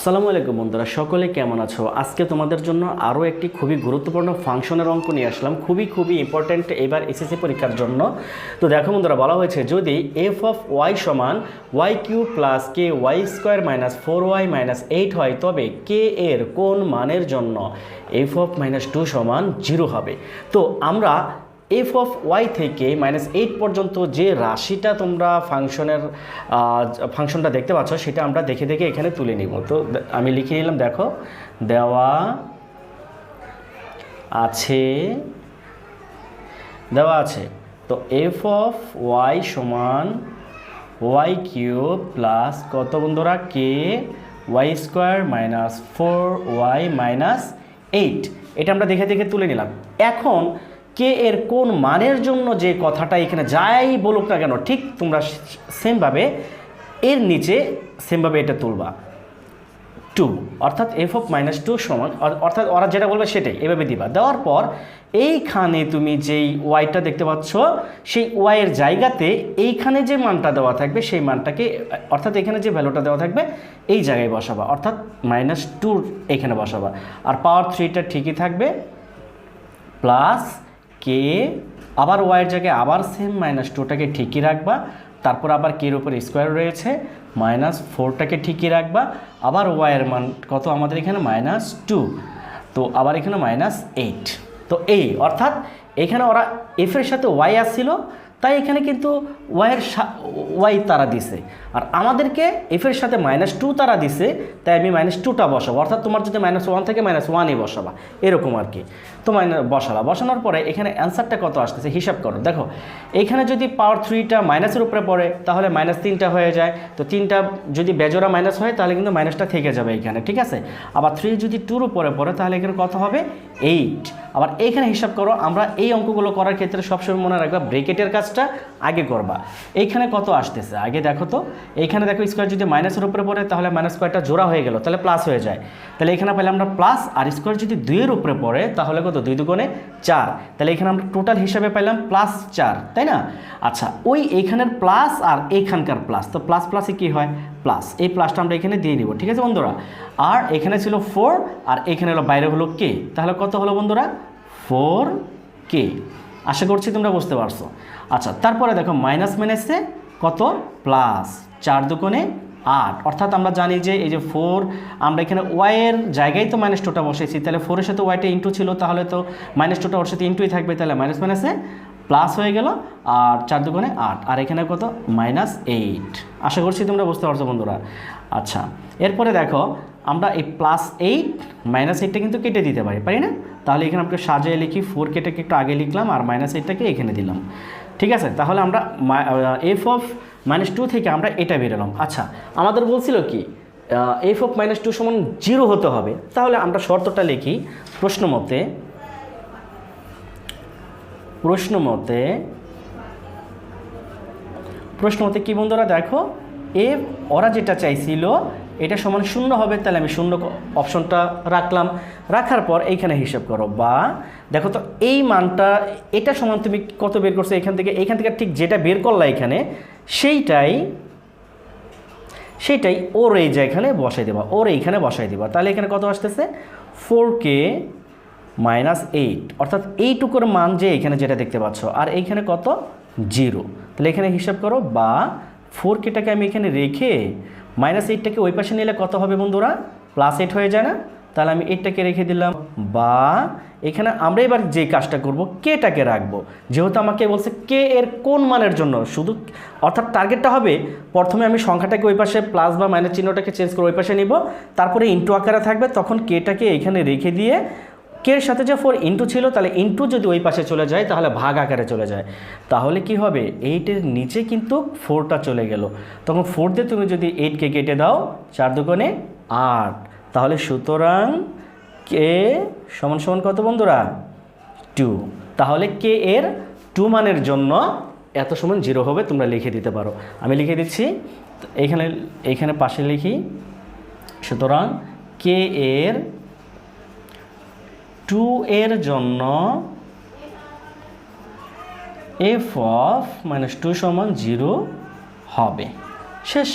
আসসালামু আলাইকুম বন্ধুরা, সকলে কেমন আছো? আজকে তোমাদের জন্য আরও একটি খুবই গুরুত্বপূর্ণ ফাংশনের অঙ্ক নিয়ে আসলাম, খুবই ইম্পর্ট্যান্ট এবার এসএসসি পরীক্ষার জন্য। তো দেখো বন্ধুরা, বলা হয়েছে যদি এফ অফ ওয়াই সমান Y cube plus K Y square minus 4y minus 8 হয়, তবে কে এর কোন মানের জন্য এফ অফ -2 সমান 0 হবে। তো আমরা এফ অফ ওয়াই থেকে -8 পর্যন্ত যে রাশিটা তোমরা ফাংশনটা দেখতে পাচ্ছ সেটা আমরা দেখে এখানে তুলে নিব। তো আমি লিখে নিলাম, দেখো দেওয়া আছে তো এফ অফ ওয়াই সমান ওয়াই কিউব প্লাস কত বন্ধুরা, K Y square minus 4y minus 8, এটা আমরা দেখে তুলে নিলাম। এখন কে এর কোন মানের জন্য যে কথাটা এখানে যাই বলুক না কেন, ঠিক তোমরা সেমভাবে এর নিচে সেমভাবে এটা তুলবা 2, অর্থাৎ এফ অফ -2 সমান, অর্থাৎ ওরা যেটা বলবে সেটাই এভাবে দিবা। দেওয়ার পর এইখানে তুমি যেই ওয়াইটা দেখতে পাচ্ছ সেই ওয়াইয়ের জায়গাতে এইখানে যে মানটা দেওয়া থাকবে সেই মানটাকে, অর্থাৎ এখানে যে ভ্যালুটা দেওয়া থাকবে এই জায়গায় বসাবা, অর্থাৎ -2 এখানে বসাবা। আর পাওয়ার 3টা ঠিকই থাকবে, প্লাস কে আবার ওয়াইয়ের জায়গায় আবার সেম -2টাকে ঠিকই রাখবা, তারপর আবার কের উপর স্কোয়ার রয়েছে -4টাকে ঠিকই রাখবা, আবার ওয়াইয়ের মান কত আমাদের এখানে -2, তো আবার এখানে -8। তো এই অর্থাৎ এখানে ওরা এফের সাথে ওয়াই আসছিল, তাই এখানে কিন্তু ওয়াই তারা দিছে, আর আমাদেরকে এফের সাথে -2 তারা দিছে, তাই আমি -2টা বসাবো। অর্থাৎ তোমার যদি -1 থেকে -1ই বসাবা, এরকম আর কি। তো বসানোর পরে এখানে অ্যান্সারটা কত আসতেছে হিসাব করো। দেখো এখানে যদি পাওয়ার 3টা মাইনাসের উপরে পড়ে তাহলে -3টা হয়ে যায়, তো 3টা যদি বেজোড়া মাইনাস হয় তাহলে কিন্তু মাইনাসটা থেকে যাবে এখানে, ঠিক আছে। আবার 3 যদি 2-র উপরে পড়ে তাহলে এখানে কত হবে 8। আবার এইখানে হিসাব করো, আমরা এই অঙ্কগুলো করার ক্ষেত্রে সবসময় মনে রাখবা ব্রেকেটের কাজটা আগে করবা। এইখানে কত আসতেছে আগে দেখো তো, এইখানে দেখো স্কোয়ার যদি মাইনাসের উপরে পড়ে তাহলে -স্কোয়ারটা জোড়া হয়ে গেল, তাহলে প্লাস হয়ে যায়, তাহলে এখানে পেলে আমরা প্লাস, আর স্কোয়ার যদি 2-এর উপরে পড়ে তাহলে কত 2 দুগুণে 4, তাহলে এখানে আমরা টোটাল হিসাবে পেলাম +4, তাই না। আচ্ছা, ওই এইখানের প্লাস আর এইখানকার প্লাস, তো প্লাস প্লাসে কি হয় প্লাস, এই প্লাসটা আমরা এখানে দিয়ে দিব, ঠিক আছে বন্ধুরা। আর এখানে ছিল 4 আর এখানে হলো বাইরে হলো কে, তাহলে কত হলো বন্ধুরা 4k। আশা করছি তোমরা বুঝতে পারছো। আচ্ছা, তারপরে দেখো মাইনাস মাইনাসে কত প্লাস, 4 দুগুণে 8, অর্থাৎ আমরা জানি যে এই যে 4, আমরা এখানে ওয়াইয়ের জায়গায় তো -2টা বসেছি, তাহলে 4-এর সাথে ওয়াইটা ইন্টু ছিল, তাহলে তো -2টা ওর সাথে ইন্টুই থাকবে, তাহলে মাইনাস মাইনাসে প্লাস হয়ে গেল, আর 4 দুগুণে 8, আর এখানে কত -8। আশা করছি তোমরা বুঝতে পারছো বন্ধুরা। আচ্ছা, এরপরে দেখো আমরা এই +8 -8টা কিন্তু কেটে দিতে পারি না, তাহলে এখানে আমরা সাজিয়ে লিখি 4 কেটেকে একটু আগে লিখলাম আর -8টাকে এখানে দিলাম, ঠিক আছে। তাহলে আমরা এফ অফ -2 থেকে আমরা এটা বেরোলাম। আচ্ছা, আমাদের বলছিল কি এফ অফ -2 সমান 0 হতে হবে, তাহলে আমরা শর্তটা লিখি প্রশ্ন মতে কি বন্ধুরা, দেখো ওরা যেটা চাইছিল এটা সমান 0 হবে, তাহলে আমি 0 অপশনটা রাখার পর এইখানে হিসাব করো, বা দেখো তো এই মানটা এটা সমান তুমি কত বের করছো এখান থেকে ঠিক যেটা বের করলা এখানে সেইটাই ওর এই যে এখানে বসাই দেবা, তাহলে এখানে কত আসতেছে 4k -8, অর্থাৎ এইটুকুর মান যে এখানে যেটা দেখতে পাচ্ছ, আর এইখানে কত 0, তাহলে এখানে হিসাব করো, বা 4kটাকে আমি এখানে রেখে -8টাকে ওই পাশে নিলে কত হবে বন্ধুরা +8 হয়ে যায় না, তাহলে আমি 8টাকে রেখে দিলাম, বা এখানে আমরা এবার যে কাজটা করব কেটাকে রাখবো, যেহেতু আমাকে বলছে কে এর কোন মানের জন্য, শুধু অর্থাৎ টার্গেটটা হবে প্রথমে আমি সংখ্যাটাকে ওই পাশে প্লাস বা মাইনাস চিহ্নটাকে চেঞ্জ করে ওই পাশে নিব, তারপরে ইন্টু আকারে থাকবে, তখন কেটাকে এখানে রেখে দিয়ে কের সাথে যে 4 ইন্টু ছিল, তাহলে ইন্টু যদি ওই পাশে চলে যায় তাহলে ভাগ আকারে চলে যায়, তাহলে কি হবে 8-এর নিচে কিন্তু 4টা চলে গেল, তখন 4 দিয়ে তুমি যদি 8কে কেটে দাও 4 দুগুণে 8, তাহলে সুতরাং কে সমান কত বন্ধুরা 2, তাহলে কে এর 2 মানের জন্য এত সমান 0 হবে, তোমরা লিখে দিতে পারো। আমি লিখে দিচ্ছি, এইখানে পাশে লিখি, সুতরাং কে এর 2 এর জন্য এফ অফ -2 সমান 0 হবে। শেষ।